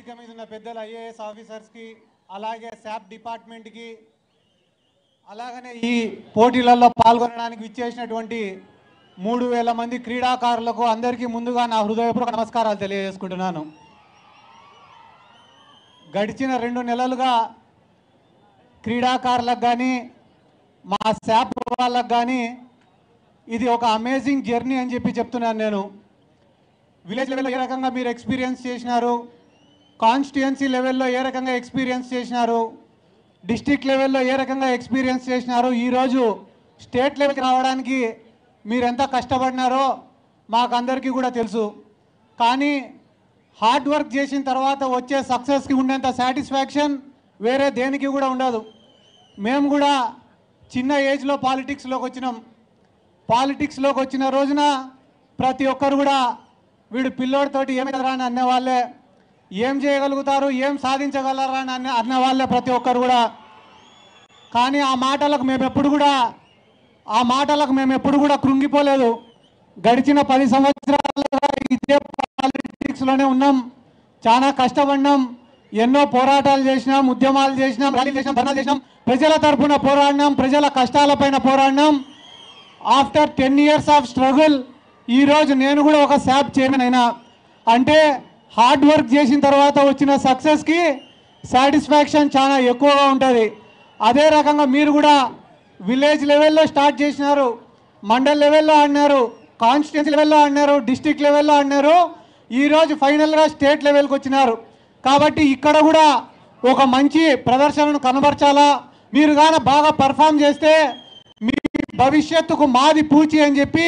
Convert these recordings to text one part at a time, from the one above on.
వేదిక మీద ఉన్న పెద్దల ఐఏఎస్ ఆఫీసర్స్కి అలాగే శాప్ డిపార్ట్మెంట్కి అలాగనే ఈ పోటీలలో పాల్గొనడానికి విచ్చేసినటువంటి 3000 మంది క్రీడాకారులకు అందరికీ ముందుగా నా హృదయపూర్వక నమస్కారాలు తెలియజేసుకుంటున్నాను. గడిచిన 2 నెలలుగా క్రీడాకారులకు కానీ మా శాప్ వాళ్ళకు కానీ ఇది ఒక అమేజింగ్ జర్నీ అని చెప్తున్నాను. నేను విలేజ్ లెవెల్లో ఏ రకంగా మీరు ఎక్స్పీరియన్స్ చేసినారు, కాన్స్టిట్యుయెన్సీ లెవెల్లో ఏ రకంగా ఎక్స్పీరియన్స్ చేసినారు, డిస్ట్రిక్ట్ లెవెల్లో ఏ రకంగా ఎక్స్పీరియన్స్ చేసినారు, ఈరోజు స్టేట్ లెవెల్కి రావడానికి మీరు ఎంత కష్టపడినారో మాకందరికీ కూడా తెలుసు. కానీ హార్డ్ వర్క్ చేసిన తర్వాత వచ్చే సక్సెస్కి ఉండేంత సాటిస్ఫాక్షన్ వేరే దేనికి కూడా ఉండదు. మేము కూడా చిన్న ఏజ్లో పాలిటిక్స్లోకి వచ్చినాం. పాలిటిక్స్లోకి వచ్చిన రోజున ప్రతి ఒక్కరు కూడా వీడు పిల్లోడితోటి ఏమవుతారా అని అన్నవాళ్ళే, ఏం చేయగలుగుతారు, ఏం సాధించగలరా అని అన్నవాళ్ళే ప్రతి ఒక్కరు కూడా. కానీ ఆ మాటలకు మేము ఎప్పుడు కూడా కృంగిపోలేదు. గడిచిన 10 సంవత్సరాలుగా ఇదే పాలిటిక్స్లోనే ఉన్నాం. చాలా కష్టపడినాం, ఎన్నో పోరాటాలు చేసినాం, ఉద్యమాలు చేసినాం, ర్యాలీలు చేసినాం, ధర్నాలు చేసినాం, ప్రజల తరఫున పోరాడినాం, ప్రజల కష్టాలపైన పోరాడినాం. ఆఫ్టర్ 10 years ఆఫ్ స్ట్రగుల్ ఈరోజు నేను కూడా ఒక శాప్ చైర్మన్ అయినా. అంటే హార్డ్ వర్క్ చేసిన తర్వాత వచ్చిన సక్సెస్కి సాటిస్ఫాక్షన్ చాలా ఎక్కువగా ఉంటుంది. అదే రకంగా మీరు కూడా విలేజ్ లెవెల్లో స్టార్ట్ చేసినారు, మండల్ లెవెల్లో ఆడినారు, కాన్స్టిట్యున్సీ లెవెల్లో ఆడినారు, డిస్ట్రిక్ట్ లెవెల్లో ఆడినారు, ఈరోజు ఫైనల్గా స్టేట్ లెవెల్కి వచ్చినారు. కాబట్టి ఇక్కడ కూడా ఒక మంచి ప్రదర్శనను కనబరచాలా. మీరు కానీ బాగా పర్ఫామ్ చేస్తే మీ భవిష్యత్తుకు మాది పూచి అని చెప్పి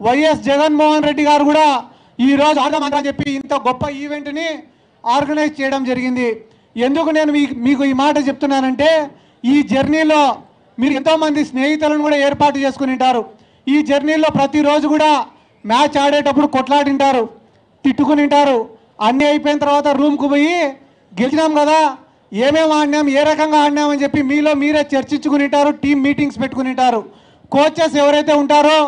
వైఎస్ జగన్మోహన్ రెడ్డి గారు కూడా ఈరోజు ఆడదామని చెప్పి ఇంత గొప్ప ఈవెంట్ని ఆర్గనైజ్ చేయడం జరిగింది. ఎందుకు నేను మీకు ఈ మాట చెప్తున్నానంటే, ఈ జర్నీలో మీరు ఎంతోమంది స్నేహితులను కూడా ఏర్పాటు చేసుకుని ఉంటారు. ఈ జర్నీలో ప్రతిరోజు కూడా మ్యాచ్ ఆడేటప్పుడు కొట్లాడింటారు, తిట్టుకుని ఉంటారు. అన్నీ అయిపోయిన తర్వాత రూమ్కు పోయి గెలిచినాం కదా, ఏమేమి ఆడినాం, ఏ రకంగా ఆడినామని చెప్పి మీలో మీరే చర్చించుకుని ఉంటారు, టీమ్ మీటింగ్స్ పెట్టుకుని ఉంటారు. కోచెస్ ఎవరైతే ఉంటారో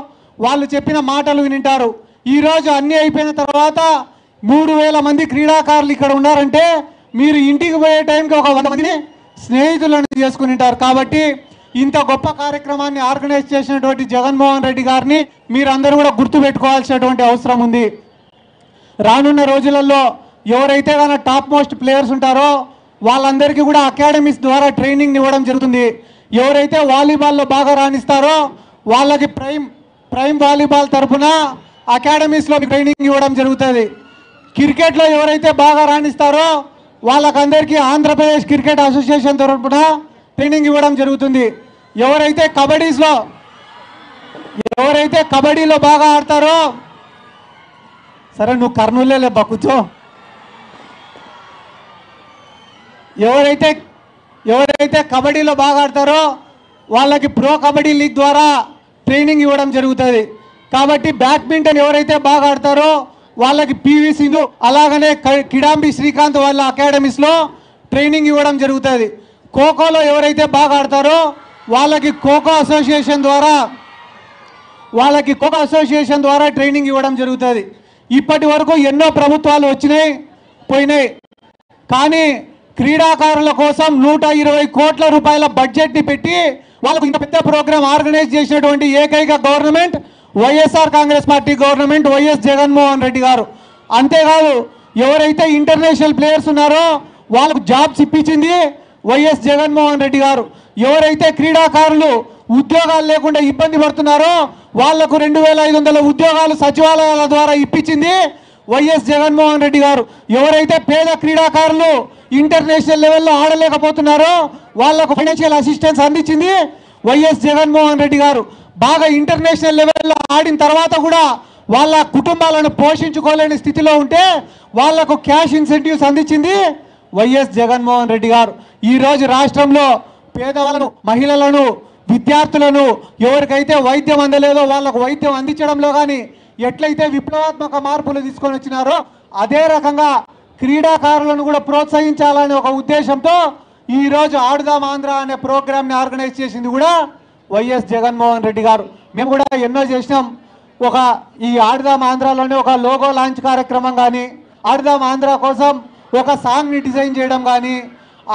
వాళ్ళు చెప్పిన మాటలు వినింటారు. ఈరోజు అన్నీ అయిపోయిన తర్వాత 3000 మంది క్రీడాకారులు ఇక్కడ ఉన్నారంటే మీరు ఇంటికి పోయే టైంకి ఒక 100 మందిని స్నేహితులను చేసుకుని ఉంటారు. కాబట్టి ఇంత గొప్ప కార్యక్రమాన్ని ఆర్గనైజ్ చేసినటువంటి జగన్మోహన్ రెడ్డి గారిని మీరందరూ కూడా గుర్తుపెట్టుకోవాల్సినటువంటి అవసరం ఉంది. రానున్న రోజులలో ఎవరైతే కానీ టాప్ మోస్ట్ ప్లేయర్స్ ఉంటారో వాళ్ళందరికీ కూడా అకాడమీస్ ద్వారా ట్రైనింగ్ ఇవ్వడం జరుగుతుంది. ఎవరైతే వాలీబాల్లో బాగా రాణిస్తారో వాళ్ళకి ప్రైమ్ వాలీబాల్ తరఫున అకాడమీస్లో ట్రైనింగ్ ఇవ్వడం జరుగుతుంది. క్రికెట్లో ఎవరైతే బాగా రాణిస్తారో వాళ్ళకందరికీ ఆంధ్రప్రదేశ్ క్రికెట్ అసోసియేషన్ తరఫున ట్రైనింగ్ ఇవ్వడం జరుగుతుంది. ఎవరైతే కబడ్డీలో బాగా ఆడతారో, సరే నువ్వు కర్నూలులే కూర్చో, ఎవరైతే కబడ్డీలో బాగా ఆడతారో వాళ్ళకి ప్రో కబడ్డీ లీగ్ ద్వారా ట్రైనింగ్ ఇవ్వడం జరుగుతుంది. కాబట్టి బ్యాడ్మింటన్ ఎవరైతే బాగా ఆడతారో వాళ్ళకి పివి సింధు అలాగనే కిడాంబి శ్రీకాంత్ వాళ్ళ అకాడమీస్లో ట్రైనింగ్ ఇవ్వడం జరుగుతుంది. ఖోఖోలో ఎవరైతే బాగా ఆడతారో వాళ్ళకి ఖోఖో అసోసియేషన్ ద్వారా ట్రైనింగ్ ఇవ్వడం జరుగుతుంది. ఇప్పటి వరకు ఎన్నో ప్రభుత్వాలు వచ్చినాయి పోయినాయి, కానీ క్రీడాకారుల కోసం 120 కోట్ల రూపాయల బడ్జెట్ని పెట్టి వాళ్ళకు ఇంత పెద్ద ప్రోగ్రాం ఆర్గనైజ్ చేసినటువంటి ఏకైక government YSR Congress party government, YS Jaganmohan Reddy గారు. అంతేకాదు ఎవరైతే ఇంటర్నేషనల్ ప్లేయర్స్ ఉన్నారో వాళ్ళకు జాబ్స్ ఇప్పించింది వైఎస్ జగన్మోహన్ రెడ్డి గారు. ఎవరైతే క్రీడాకారులు ఉద్యోగాలు లేకుండా ఇబ్బంది పడుతున్నారో వాళ్లకు 2500 ఉద్యోగాలు సచివాలయాల ద్వారా ఇప్పించింది వైఎస్ జగన్మోహన్ రెడ్డి గారు. ఎవరైతే పేద క్రీడాకారులు ఇంటర్నేషనల్ లెవెల్లో ఆడలేకపోతున్నారో వాళ్లకు ఫైనాన్షియల్ అసిస్టెన్స్ అందించింది వైఎస్ జగన్మోహన్ రెడ్డి గారు. బాగా ఇంటర్నేషనల్ లెవెల్లో ఆడిన తర్వాత కూడా వాళ్ళ కుటుంబాలను పోషించుకోలేని స్థితిలో ఉంటే వాళ్లకు క్యాష్ ఇన్సెంటివ్స్ అందించింది వైఎస్ జగన్మోహన్ రెడ్డి గారు. ఈరోజు రాష్ట్రంలో పేదవాళ్ళను, మహిళలను, విద్యార్థులను ఎవరికైతే వైద్యం అందలేదో వాళ్ళకు వైద్యం అందించడంలో కానీ ఎట్లయితే విప్లవాత్మక మార్పులు తీసుకొని వచ్చినారో అదే రకంగా క్రీడాకారులను కూడా ప్రోత్సహించాలనే ఒక ఉద్దేశంతో ఈరోజు ఆడుదాం ఆంధ్ర అనే ప్రోగ్రామ్ని ఆర్గనైజ్ చేసింది కూడా వైఎస్ జగన్మోహన్ రెడ్డి గారు. మేము కూడా ఎన్నో చేసినాం. ఈ ఆడుదాం ఆంధ్రాలోనే ఒక లోగో లాంచ్ కార్యక్రమం కానీ, ఆడుదాం ఆంధ్ర కోసం ఒక సాంగ్ని డిజైన్ చేయడం కానీ,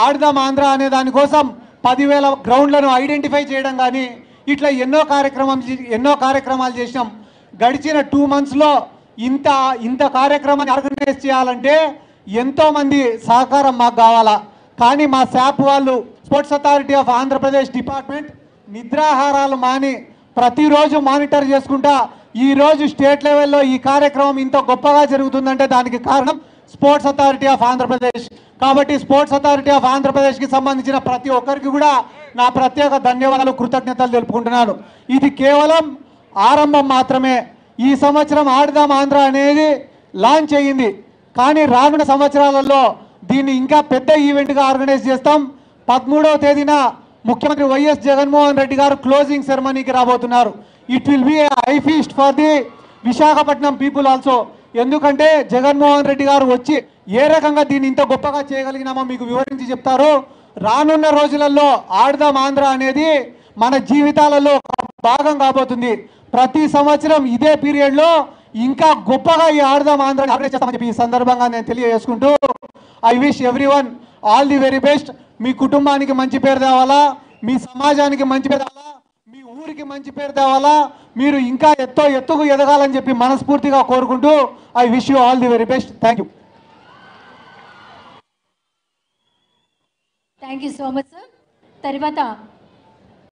ఆడదాం ఆంధ్ర అనే దానికోసం 10,000 గ్రౌండ్లను ఐడెంటిఫై చేయడం కానీ, ఇట్లా ఎన్నో కార్యక్రమాలు చేసినాం. గడిచిన 2 monthsలో ఇంత కార్యక్రమాన్ని ఆర్గనైజ్ చేయాలంటే ఎంతోమంది సహకారం మాకు కావాలా. కానీ మా శాప్ వాళ్ళు, sports authority of Andhra Pradesh department నిద్రాహారాలు మాని ప్రతిరోజు మానిటర్ చేసుకుంటా ఈరోజు స్టేట్ లెవెల్లో ఈ కార్యక్రమం ఇంత గొప్పగా జరుగుతుందంటే దానికి కారణం స్పోర్ట్స్ అథారిటీ ఆఫ్ ఆంధ్రప్రదేశ్. కాబట్టి స్పోర్ట్స్ అథారిటీ ఆఫ్ ఆంధ్రప్రదేశ్కి సంబంధించిన ప్రతి ఒక్కరికి కూడా నా ప్రత్యేక ధన్యవాదాలు, కృతజ్ఞతలు తెలుపుకుంటున్నాను. ఇది కేవలం ఆరంభం మాత్రమే. ఈ సంవత్సరం ఆడదాం ఆంధ్ర అనేది లాంచ్ అయ్యింది, కానీ రానున్న సంవత్సరాలలో దీన్ని ఇంకా పెద్ద ఈవెంట్గా ఆర్గనైజ్ చేస్తాం. 13వ తేదీన ముఖ్యమంత్రి వైఎస్ జగన్మోహన్ రెడ్డి గారు క్లోజింగ్ సెరమనీకి రాబోతున్నారు. It will be A high feast for the Visakhapatnam people also. ఎందుకంటే జగన్మోహన్ రెడ్డి గారు వచ్చి ఏ రకంగా దీన్ని ఇంత గొప్పగా చేయగలిగినామో మీకు వివరించి చెప్తారు. రానున్న రోజులలో ఆడదాం ఆంధ్ర అనేది మన జీవితాలలో భాగం కాబోతుంది. ప్రతి సంవత్సరం ఇదే పీరియడ్లో ఇంకా గొప్పగా ఈ ఆడదాం ఆంధ్రాని ఆర్గనైజ్ చేస్తామని చెప్పి ఈ సందర్భంగా నేను తెలియజేసుకుంటూ I wish everyone all the very best. మీ కుటుంబానికి మంచి పేరు తేవాలా, మీ సమాజానికి మంచి పేరు తేవాలా, మీ ఊరికి మంచి పేరు తేవాలా, మీరు ఇంకా ఎత్తుకు ఎదగాలని చెప్పి మనస్ఫూర్తిగా కోరుకుంటూ I wish you all the very best. Thank you. Thank you so much sir. తర్వాత